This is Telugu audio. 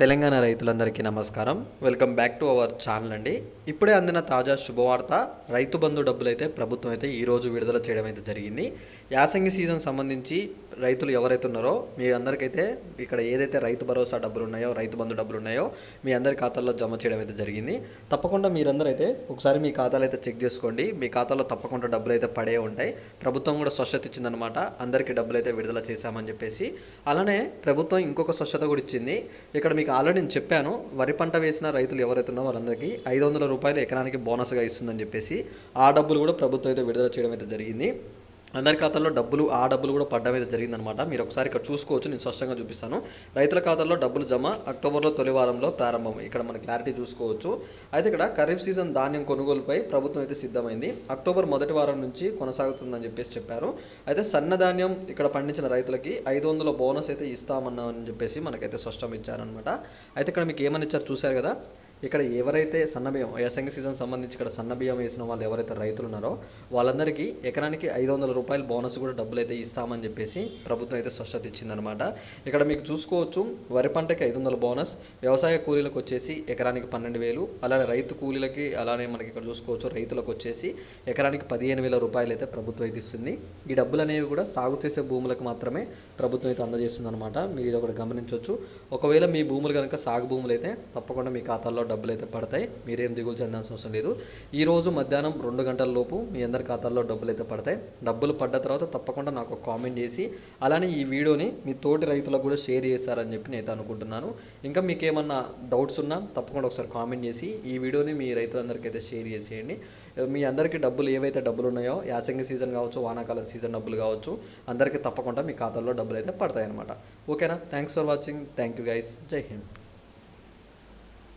తెలంగాణ రైతులందరికీ నమస్కారం. Welcome back to our channel అండి. ఇప్పుడే అందిన తాజా శుభవార్త, రైతు బంధు డబ్బులు అయితే ప్రభుత్వం అయితే ఈరోజు విడుదల చేయడం అయితే జరిగింది. యాసంగి సీజన్ సంబంధించి రైతులు ఎవరైతే ఉన్నారో మీ అందరికైతే ఇక్కడ ఏదైతే రైతు భరోసా డబ్బులు ఉన్నాయో, రైతు బంధు డబ్బులు ఉన్నాయో మీ అందరి ఖాతాల్లో జమ చేయడం అయితే జరిగింది. తప్పకుండా మీరందరూ అయితే ఒకసారి మీ ఖాతాలు అయితే చెక్ చేసుకోండి. మీ ఖాతాలో తప్పకుండా డబ్బులు అయితే పడే ఉంటాయి. ప్రభుత్వం కూడా స్వచ్ఛత ఇచ్చిందనమాట, అందరికీ డబ్బులు అయితే విడుదల చేశామని చెప్పేసి. అలానే ప్రభుత్వం ఇంకొక స్వచ్ఛత కూడా ఇచ్చింది. ఇక్కడ మీకు ఆల్రెడీ నేను చెప్పాను, వరి పంట వేసిన రైతులు ఎవరైతే ఉన్నారో వాళ్ళందరికీ 500 రూపాయలు ఎకరానికి బోనస్గా ఇస్తుందని చెప్పేసి ఆ డబ్బులు కూడా ప్రభుత్వం అయితే విడుదల చేయడం అయితే జరిగింది. అందరి ఖాతాల్లో ఆ డబ్బులు కూడా పడ్డం అయితే జరిగిందనమాట. మీరు ఒకసారి ఇక్కడ చూసుకోవచ్చు, నేను స్పష్టంగా చూపిస్తాను. రైతుల ఖాతాల్లో డబ్బులు జమ అక్టోబర్లో తొలి వారంలో ప్రారంభం. ఇక్కడ మన క్లారిటీ చూసుకోవచ్చు. అయితే ఇక్కడ ఖరీఫ్ సీజన్ ధాన్యం కొనుగోలుపై ప్రభుత్వం అయితే సిద్ధమైంది. అక్టోబర్ మొదటి వారం నుంచి కొనసాగుతుందని చెప్పారు. అయితే సన్నధాన్యం ఇక్కడ పండించిన రైతులకి 500 బోనస్ అయితే ఇస్తామన్నామని చెప్పేసి మనకైతే స్పష్టం ఇచ్చారనమాట. అయితే ఇక్కడ మీకు ఏమని ఇచ్చారు చూశారు కదా. ఇక్కడ ఎవరైతే సన్నబియ్యం యాసంగి సీజన్ సంబంధించి ఇక్కడ సన్నబియ్యం వేసిన వాళ్ళు ఎవరైతే రైతులు ఉన్నారో వాళ్ళందరికీ ఎకరానికి 500 రూపాయల బోనస్ కూడా డబ్బులు అయితే ఇస్తామని చెప్పేసి ప్రభుత్వం అయితే స్పష్టత ఇచ్చిందనమాట. ఇక్కడ మీకు చూసుకోవచ్చు, వరి పంటకి 500 బోనస్, వ్యవసాయ కూలీలకు వచ్చేసి ఎకరానికి 12,000, అలానే రైతు కూలీలకి అలానే మనకి ఇక్కడ చూసుకోవచ్చు రైతులకు వచ్చేసి ఎకరానికి 15,000 రూపాయలు అయితే ప్రభుత్వం అయితే ఇస్తుంది. ఈ డబ్బులు అనేవి కూడా సాగు చేసే భూములకు మాత్రమే ప్రభుత్వం అయితే అందజేస్తుంది అనమాట. మీరు ఇది ఒకటి గమనించవచ్చు. ఒకవేళ మీ భూములు కనుక సాగు భూములు అయితే తప్పకుండా మీ ఖాతాల్లో డబ్బులు అయితే పడతాయి. మీరేం దిగులు చెందాల్సిన అవసరం లేదు. ఈరోజు మధ్యాహ్నం 2 గంటల లోపు మీ అందరి ఖాతాల్లో డబ్బులు అయితే పడతాయి. డబ్బులు పడ్డ తర్వాత తప్పకుండా నాకు ఒక కామెంట్ చేసి అలానే ఈ వీడియోని మీ తోటి రైతులకు కూడా షేర్ చేస్తారని చెప్పి నేను అనుకుంటున్నాను. ఇంకా మీకు ఏమన్నా డౌట్స్ ఉన్నా తప్పకుండా ఒకసారి కామెంట్ చేసి ఈ వీడియోని మీ రైతులందరికీ అయితే షేర్ చేసేయండి. మీ అందరికీ డబ్బులు ఏవైతే డబ్బులు ఉన్నాయో యాసంగి సీజన్ కావచ్చు, వానాకాలం సీజన్ డబ్బులు కావచ్చు, అందరికీ తప్పకుండా మీ ఖాతాల్లో డబ్బులు అయితే పడతాయి అనమాట. ఓకేనా? Thanks for watching. Thank you guys. జై హింద్.